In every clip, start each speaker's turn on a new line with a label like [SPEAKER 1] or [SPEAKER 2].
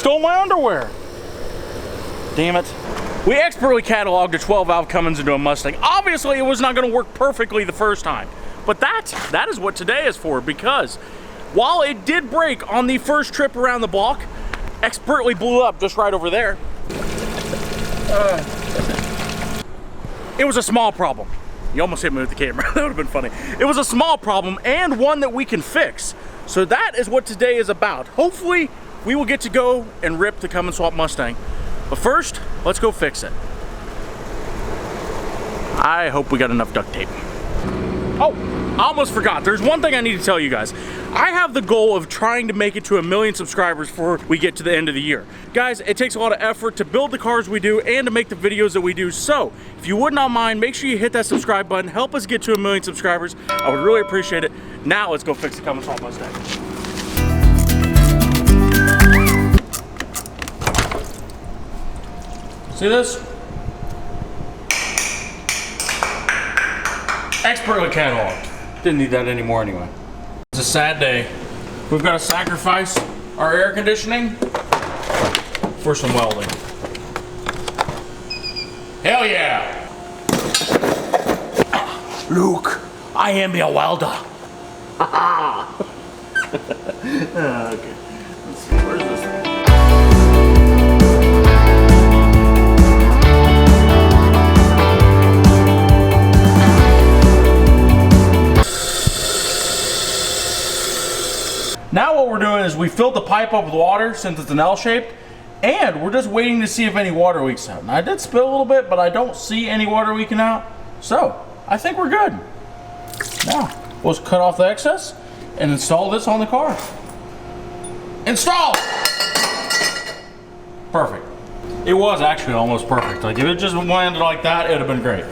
[SPEAKER 1] stole my underwear. Damn it. We expertly cataloged a 12-valve Cummins into a Mustang. Obviously, it was not going to work perfectly the first time. But that is what today is for, because while it did break on the first trip around the block, expertly blew up just right over there. It was a small problem. You almost hit me with the camera. That would have been funny. It was a small problem and one that we can fix. So that is what today is about. Hopefully, we will get to go and rip the Cummins swap Mustang. But first, let's go fix it. I hope we got enough duct tape. Oh, I almost forgot. There's one thing I need to tell you guys. I have the goal of trying to make it to 1 million subscribers before we get to the end of the year. Guys, it takes a lot of effort to build the cars we do and to make the videos that we do. So, if you would not mind, make sure you hit that subscribe button. Help us get to 1 million subscribers. I would really appreciate it. Now, let's go fix the Cummins swap Mustang. See this? Expertly cataloged. Didn't need that anymore anyway. It's a sad day. We've got to sacrifice our air conditioning for some welding. Hell yeah! Luke, I am your welder. Okay. Let's see, where's this one? Now what we're doing is we filled the pipe up with water since it's an L-shaped, and we're just waiting to see if any water leaks out. And I did spill a little bit, but I don't see any water leaking out, so I think we're good. Now, we'll just cut off the excess and install this on the car. Install! Perfect. It was actually almost perfect. Like if it just landed like that, it would have been great.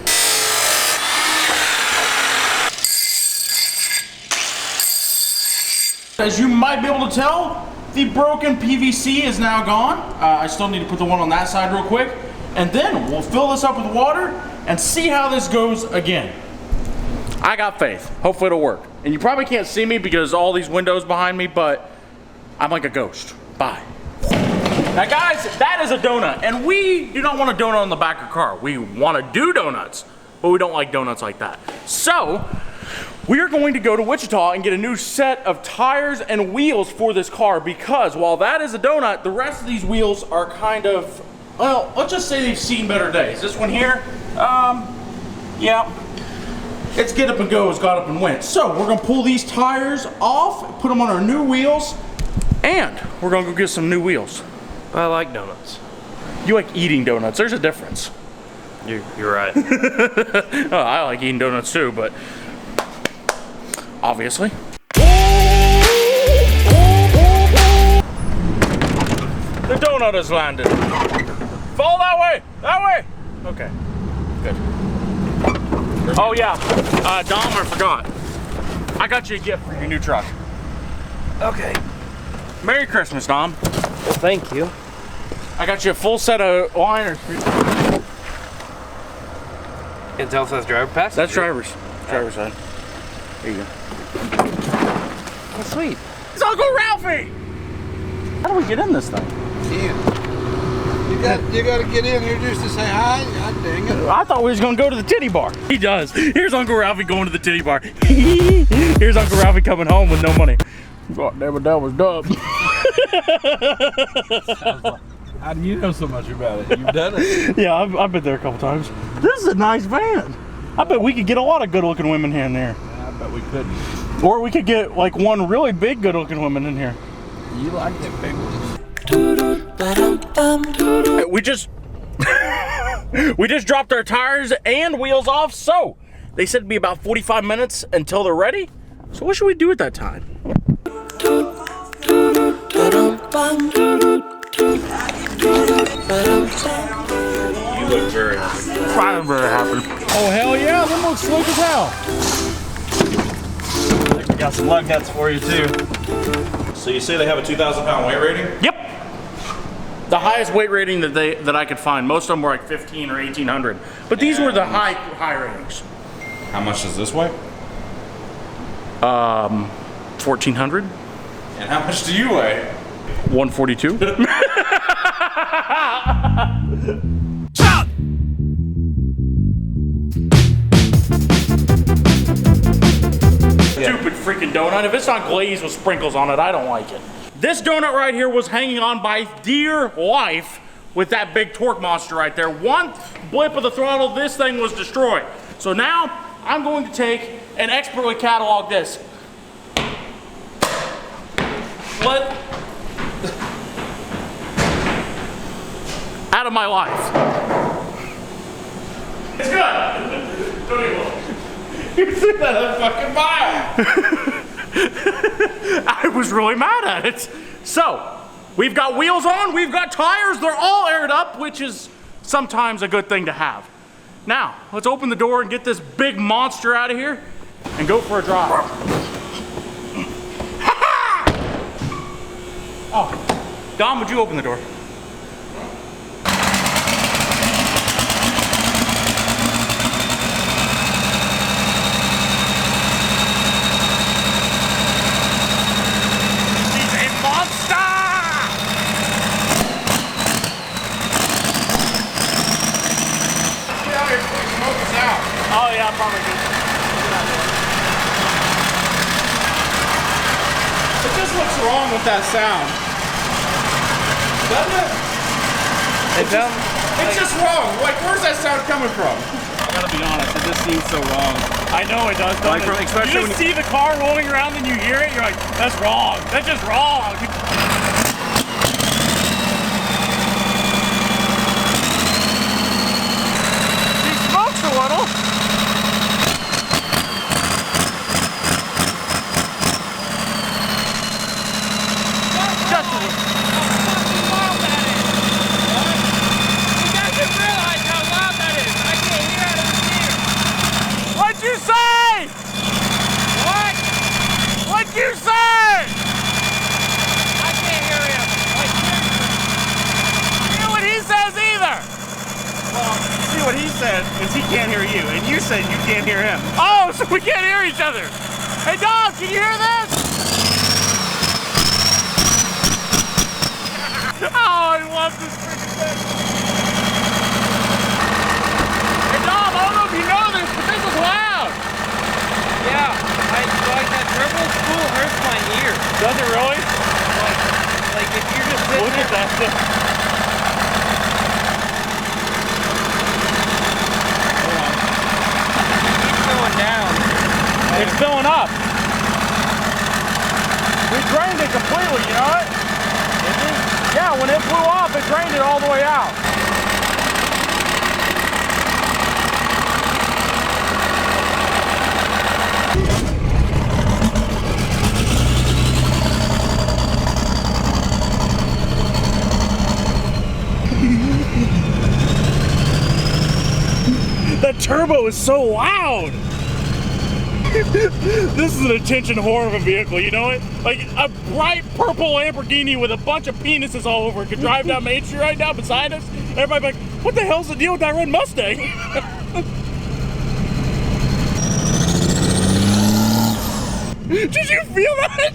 [SPEAKER 1] As you might be able to tell, the broken PVC is now gone. I still need to put the one on that side real quick. And then we'll fill this up with water and see how this goes again. I got faith. Hopefully it'll work. And you probably can't see me because all these windows behind me, but I'm like a ghost. Bye. Now guys, that is a donut. And we do not want a donut on the back of the car. We want to do donuts, but we don't like donuts like that. So, we are going to go to Wichita and get a new set of tires and wheels for this car, because while that is a donut, the rest of these wheels are kind of, well, let's just say they've seen better days. This one here, yeah, it's get up and go, it's got up and went. So we're gonna pull these tires off, put them on our new wheels, and we're gonna go get some new wheels.
[SPEAKER 2] I like donuts.
[SPEAKER 1] You like eating donuts, there's a difference.
[SPEAKER 2] You're right.
[SPEAKER 1] Oh, I like eating donuts too, but obviously. The donut has landed. Fall that way! That way! Okay, good. Oh yeah, Dom, I forgot. I got you a gift for your new truck.
[SPEAKER 2] Okay.
[SPEAKER 1] Merry Christmas, Dom.
[SPEAKER 2] Well, thank you.
[SPEAKER 1] I got you a full set of liners.
[SPEAKER 2] Can't tell if that's driver pass?
[SPEAKER 1] That's driver's side. There you go.
[SPEAKER 2] Oh, sweet.
[SPEAKER 1] It's Uncle Ralphie! How do we get in this thing?
[SPEAKER 3] You gotta get in here just to say hi. God dang it.
[SPEAKER 1] I thought we was gonna go to the titty bar. He does. Here's Uncle Ralphie going to the titty bar. Here's Uncle Ralphie coming home with no money. God damn it, that was dumb.
[SPEAKER 3] How do you know so much about it? You've done it.
[SPEAKER 1] Yeah, I've been there a couple times. This is a nice van. I bet we could get a lot of good looking women in here.
[SPEAKER 3] I bet we couldn't.
[SPEAKER 1] Or we could get like one really big good looking woman in here.
[SPEAKER 3] You like them big ones.
[SPEAKER 1] We just we just dropped our tires and wheels off, so they said it'd be about 45 minutes until they're ready. So what should we do at that time? You look very happy. I'm very happy. Oh hell yeah, them look slick as hell.
[SPEAKER 4] Got some lug nuts for you too. So you say they have a 2,000-pound weight rating?
[SPEAKER 1] Yep. The highest weight rating that I could find. Most of them were like 15 or 1,800. But these were the high ratings.
[SPEAKER 4] How much does this weigh?
[SPEAKER 1] 1,400.
[SPEAKER 4] And how much do you weigh?
[SPEAKER 1] 142. Stupid freaking donut. If it's not glazed with sprinkles on it, I don't like it. This donut right here was hanging on by dear life with that big torque monster right there. One blip of the throttle, this thing was destroyed. So now I'm going to take and expertly catalog this. Out of my life. It's good. Don't even look. You threw that a fucking mile. I was really mad at it. So, we've got wheels on, we've got tires, they're all aired up, which is sometimes a good thing to have. Now, let's open the door and get this big monster out of here and go for a drive. Oh, Dom, would you open the door? He's a monster!
[SPEAKER 3] Get out here before you smoke us out.
[SPEAKER 1] Oh yeah, probably good.
[SPEAKER 3] It just looks wrong with that sound. Doesn't it? It's just wrong. Like, where's that sound coming from? I gotta be honest, it just seems so wrong.
[SPEAKER 1] I know it does,
[SPEAKER 3] Like, especially
[SPEAKER 1] you
[SPEAKER 3] when
[SPEAKER 1] just see the car rolling around and you hear it, you're like, that's wrong. That's just wrong. He smokes a little. Just a little. What'd you say? What? What'd you say? I can't hear him. Like, hear what he says either.
[SPEAKER 3] Well, see what he said is he can't hear you, and you said you can't hear him.
[SPEAKER 1] Oh, so we can't hear each other. Hey, Dom, can you hear this? Oh, I love this freaking thing. Hey, Dom, I don't know if you know this, but this is loud.
[SPEAKER 2] Yeah, like that turbo spool hurts my ear.
[SPEAKER 1] Does it really?
[SPEAKER 2] Like if you're just sitting
[SPEAKER 1] Look at
[SPEAKER 2] there,
[SPEAKER 1] that.
[SPEAKER 2] keeps going down.
[SPEAKER 1] It's filling up. We drained it completely, you know it? Yeah, when it blew up, it drained it all the way out. That turbo is so loud. This is an attention whore of a vehicle, you know it? Like a bright purple Lamborghini with a bunch of penises all over it could drive down Main Street right now beside us. Everybody be like, what the hell's the deal with that red Mustang? Did you feel that?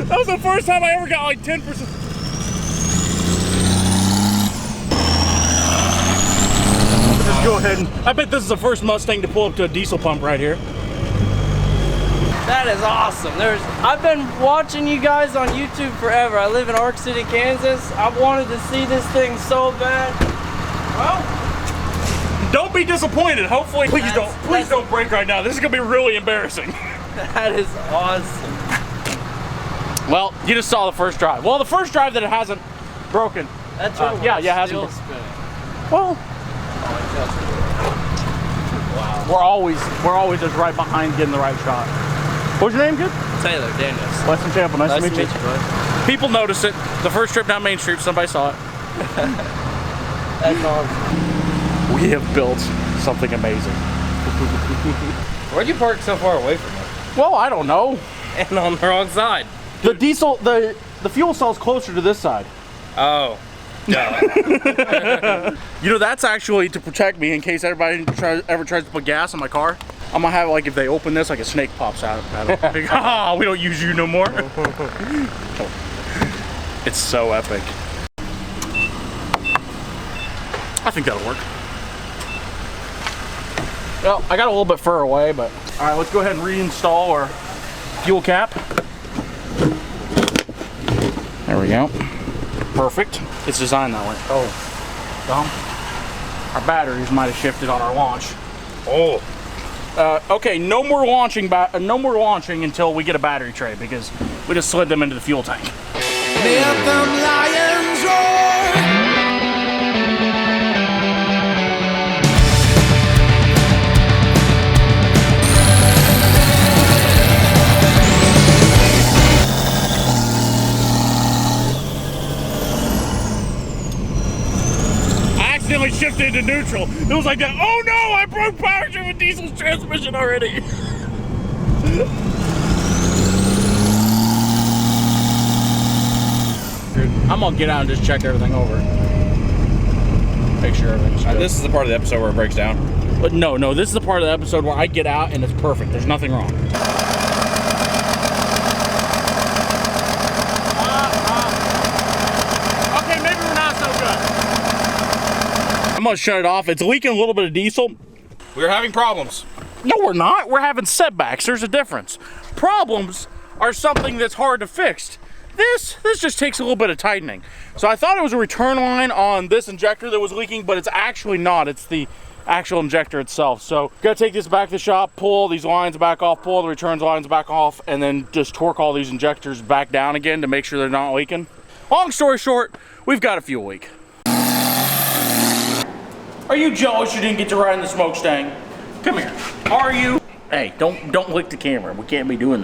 [SPEAKER 1] That was the first time I ever got like 10%. Just go ahead and, I bet this is the first Mustang to pull up to a diesel pump right here.
[SPEAKER 2] That is awesome. I've been watching you guys on YouTube forever. I live in Ark City, Kansas. I've wanted to see this thing so bad.
[SPEAKER 1] Well, don't be disappointed. Hopefully, please don't break right now. This is gonna be really embarrassing.
[SPEAKER 2] That is awesome.
[SPEAKER 1] Well, you just saw the first drive. Well, the first drive that it hasn't broken.
[SPEAKER 2] That's right.
[SPEAKER 1] Yeah, hasn't.
[SPEAKER 2] Still spinning.
[SPEAKER 1] Well,
[SPEAKER 2] Wow.
[SPEAKER 1] we're always just right behind getting the right shot. What's your name, kid?
[SPEAKER 2] Taylor Daniels.
[SPEAKER 1] Weston Champlin. Nice to meet you.
[SPEAKER 2] bud.
[SPEAKER 1] People noticed it. The first trip down Main Street, somebody saw it.
[SPEAKER 2] That's awesome.
[SPEAKER 1] We have built something amazing.
[SPEAKER 2] Where'd you park so far away from it?
[SPEAKER 1] Well, I don't know.
[SPEAKER 2] And on the wrong side.
[SPEAKER 1] The diesel, the fuel cell's closer to this side.
[SPEAKER 2] Oh. Duh.
[SPEAKER 1] You know, that's actually to protect me in case everybody ever tries to put gas in my car. I'm gonna have it like if they open this, like a snake pops out. Like, ah, we don't use you no more. It's so epic. I think that'll work. Well, I got a little bit further away, but all right, let's go ahead and reinstall our fuel cap. There we go. Perfect. It's designed that way. Oh, dumb. Our batteries might have shifted on our launch.
[SPEAKER 4] Oh.
[SPEAKER 1] Okay, no more launching until we get a battery tray because we just slid them into the fuel tank.
[SPEAKER 5] Let them lions roar.
[SPEAKER 1] I accidentally shifted to neutral. It was like that. Oh no, I broke power driven diesel's transmission already. I'm gonna get out and just check everything over. Make sure everything's good.
[SPEAKER 4] This is the part of the episode where it breaks down.
[SPEAKER 1] But no, this is the part of the episode where I get out and it's perfect. There's nothing wrong. Okay, maybe we're not so good. I'm gonna shut it off. It's leaking a little bit of diesel.
[SPEAKER 4] We're having problems.
[SPEAKER 1] No, we're not. We're having setbacks. There's a difference. Problems are something that's hard to fix. This just takes a little bit of tightening. So I thought it was a return line on this injector that was leaking, but it's actually not. It's the actual injector itself. So gotta take this back to the shop, pull these lines back off, pull the returns lines back off, and then just torque all these injectors back down again to make sure they're not leaking. Long story short, we've got a fuel leak. Are you jealous you didn't get to ride in the Smoke-Stang? Come here. Are you? Hey, don't lick the camera. We can't be doing that.